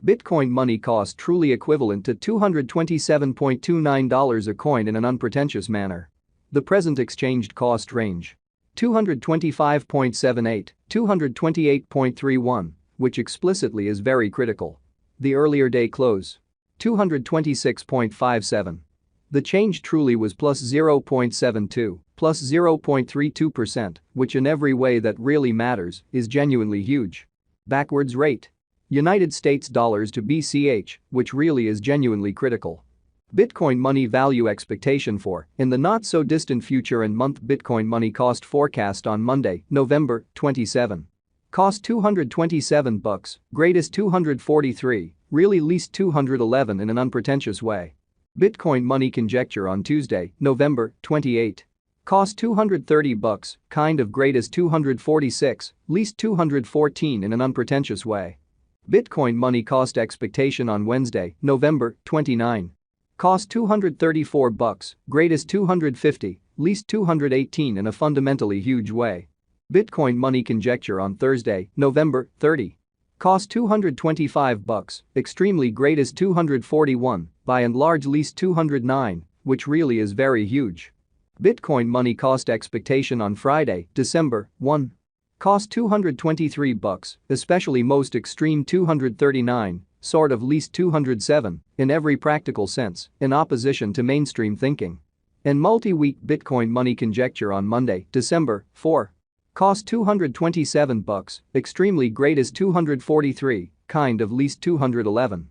Bitcoin money cost truly equivalent to $227.29 a coin in an unpretentious manner. The present exchanged cost range. 225.78, 228.31, which explicitly is very critical. The earlier day close. 226.57. The change truly was plus 0.72, plus 0.32%, which in every way that really matters is genuinely huge. Backwards rate. United States dollars to BCH, which really is genuinely critical. Bitcoin money value expectation for, in the not-so-distant future and month Bitcoin money cost forecast on Monday, November 27. Cost $227, greatest 243, really least 211 in an unpretentious way. Bitcoin money conjecture on Tuesday, November 28. Cost $230, kind of greatest 246, least 214 in an unpretentious way. Bitcoin money cost expectation on Wednesday, November 29. Cost $234, greatest 250, least 218 in a fundamentally huge way. Bitcoin money conjecture on Thursday, November 30. Cost $225, extremely greatest 241, by and large least 209, which really is very huge. Bitcoin money cost expectation on Friday, December 1. Cost $223, especially most extreme 239, sort of least 207, in every practical sense, in opposition to mainstream thinking. In multi-week Bitcoin money conjecture on Monday, December 4. Cost $227, extremely greatest 243, kind of least 211.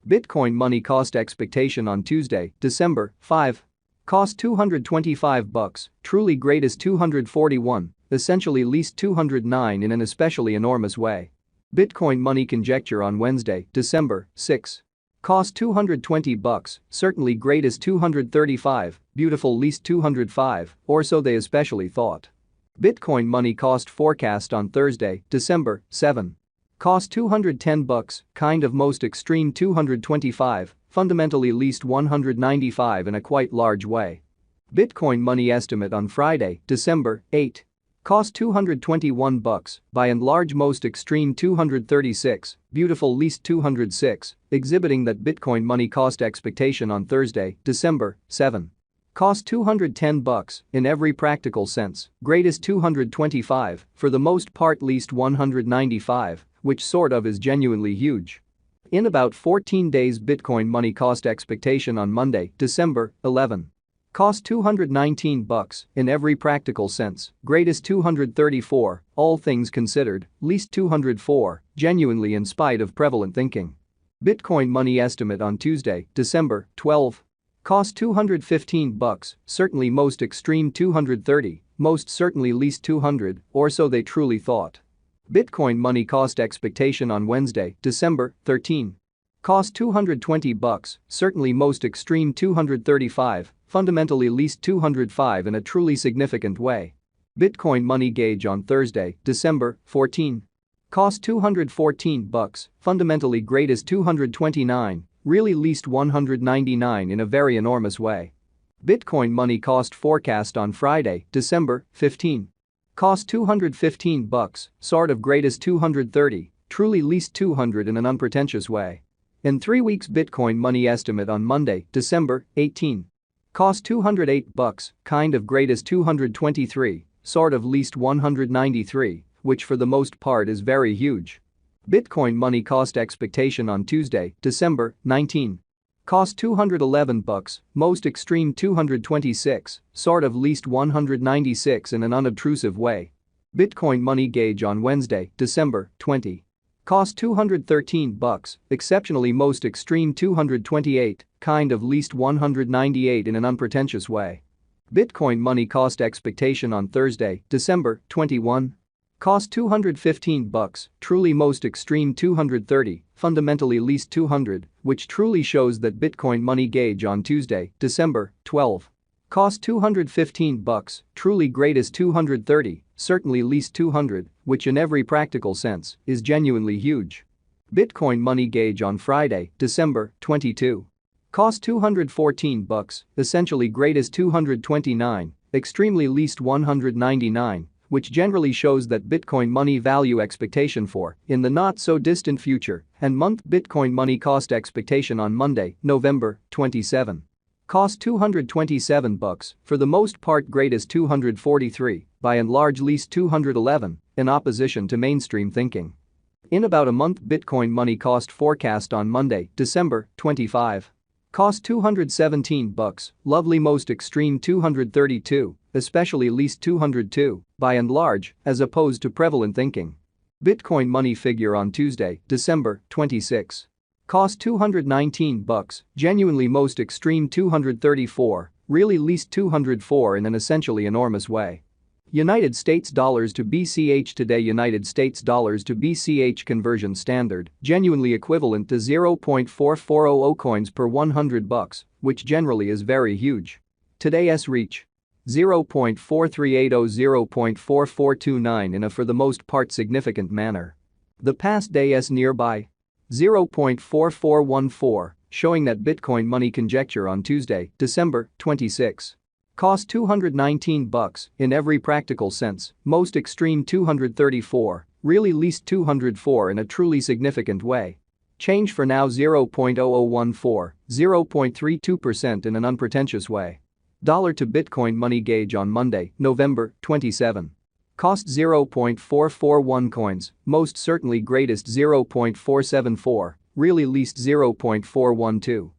Bitcoin money cost expectation on Tuesday, December 5. Cost $225, truly greatest 241, essentially least 209 in an especially enormous way. Bitcoin money conjecture on Wednesday, December 6. Cost $220, certainly greatest 235, beautiful least 205, or so they especially thought. Bitcoin money cost forecast on Thursday, December 7. Cost $210, kind of most extreme 225, fundamentally least 195 in a quite large way. Bitcoin money estimate on Friday, December 8. Cost $221, by and large most extreme 236, beautiful least 206, exhibiting that Bitcoin money cost expectation on Thursday, December 7. Cost $210, in every practical sense, greatest 225, for the most part least 195, which sort of is genuinely huge. In about 14 days Bitcoin money cost expectation on Monday, December 11. Cost $219, in every practical sense, greatest 234, all things considered, least 204, genuinely in spite of prevalent thinking. Bitcoin money estimate on Tuesday, December 12. Cost $215, certainly most extreme 230, most certainly least 200, or so they truly thought. Bitcoin money cost expectation on Wednesday, December 13. Cost $220, certainly most extreme 235, fundamentally least 205 in a truly significant way. Bitcoin money gauge on Thursday, December 14. Cost $214, fundamentally greatest 229, really least 199 in a very enormous way. Bitcoin money cost forecast on Friday, December 15. Cost $215, sort of greatest 230, truly least 200 in an unpretentious way. In 3 weeks Bitcoin money estimate on Monday, December 18. Cost $208, kind of greatest 223, sort of least 193, which for the most part is very huge. Bitcoin money cost expectation on Tuesday, December 19. Cost $211, most extreme 226, sort of least 196 in an unobtrusive way. Bitcoin money gauge on Wednesday, December 20. Cost $213, exceptionally most extreme 228, kind of least 198 in an unpretentious way. Bitcoin money cost expectation on Thursday, December 21. Cost $215, truly most extreme 230, fundamentally least 200, which truly shows that Bitcoin money gauge on Tuesday, December 12. Cost $215, truly greatest 230, certainly least 200, which in every practical sense is genuinely huge. Bitcoin money gauge on Friday, December 22. Cost $214, essentially greatest 229, extremely least 199, which generally shows that Bitcoin money value expectation for, in the not-so-distant future, and month Bitcoin money cost expectation on Monday, November 27. Cost $227, for the most part greatest $243, by and large least $211, in opposition to mainstream thinking. In about a month Bitcoin money cost forecast on Monday, December 25. Cost $217, lovely most extreme $232, especially least $202, by and large, as opposed to prevalent thinking. Bitcoin money figure on Tuesday, December 26. Cost $219, genuinely most extreme $234, really least $204 in an essentially enormous way. United States dollars to BCH today. United States dollars to BCH conversion standard, genuinely equivalent to 0.4400 coins per $100, which generally is very huge. Today's reach 0.4380, 0.4429 in a for the most part significant manner. The past day's nearby 0.4414, showing that Bitcoin money conjecture on Tuesday, December 26. Cost $219, in every practical sense, most extreme $234, really least $204 in a truly significant way. Change for now 0.0014, 0.32% in an unpretentious way. Dollar to Bitcoin money gauge on Monday, November 27. Cost 0.441 coins, most certainly greatest 0.474, really least 0.412.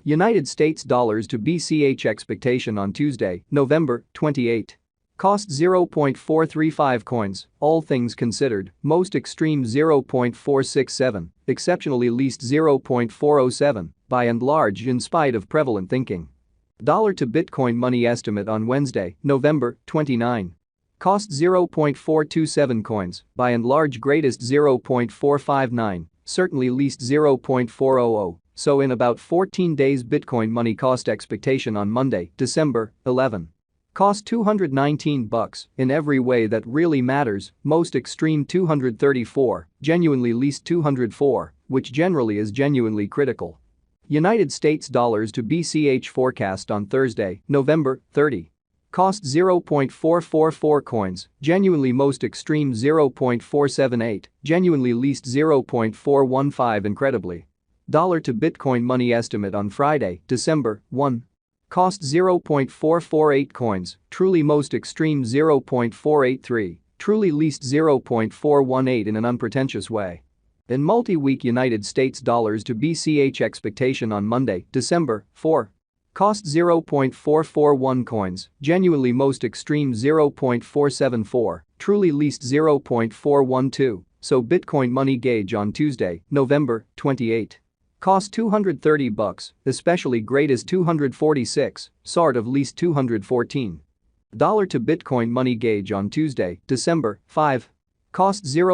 United States dollars to BCH expectation on Tuesday, November 28. Cost 0.435 coins, all things considered, most extreme 0.467, exceptionally least 0.407, by and large in spite of prevalent thinking. Dollar to Bitcoin money estimate on Wednesday, November 29. Cost 0.427 coins, by and large greatest 0.459, certainly least 0.400. So in about 14 days Bitcoin money cost expectation on Monday, December 11. Cost $219, in every way that really matters, most extreme $234, genuinely least $204, which generally is genuinely critical. United States dollars to BCH forecast on Thursday, November 30. Cost 0.444 coins, genuinely most extreme 0.478, genuinely least 0.415 incredibly. Dollar to Bitcoin money estimate on Friday, December 1. Cost 0.448 coins, truly most extreme 0.483, truly least 0.418 in an unpretentious way. In multi-week United States dollars to BCH expectation on Monday, December 4. Cost 0.441 coins, genuinely most extreme 0.474, truly least 0.412, so Bitcoin money gauge on Tuesday, November 28. Cost $230, especially greatest 246, sort of least 214. Dollar to Bitcoin money gauge on Tuesday, December 5. Cost 0.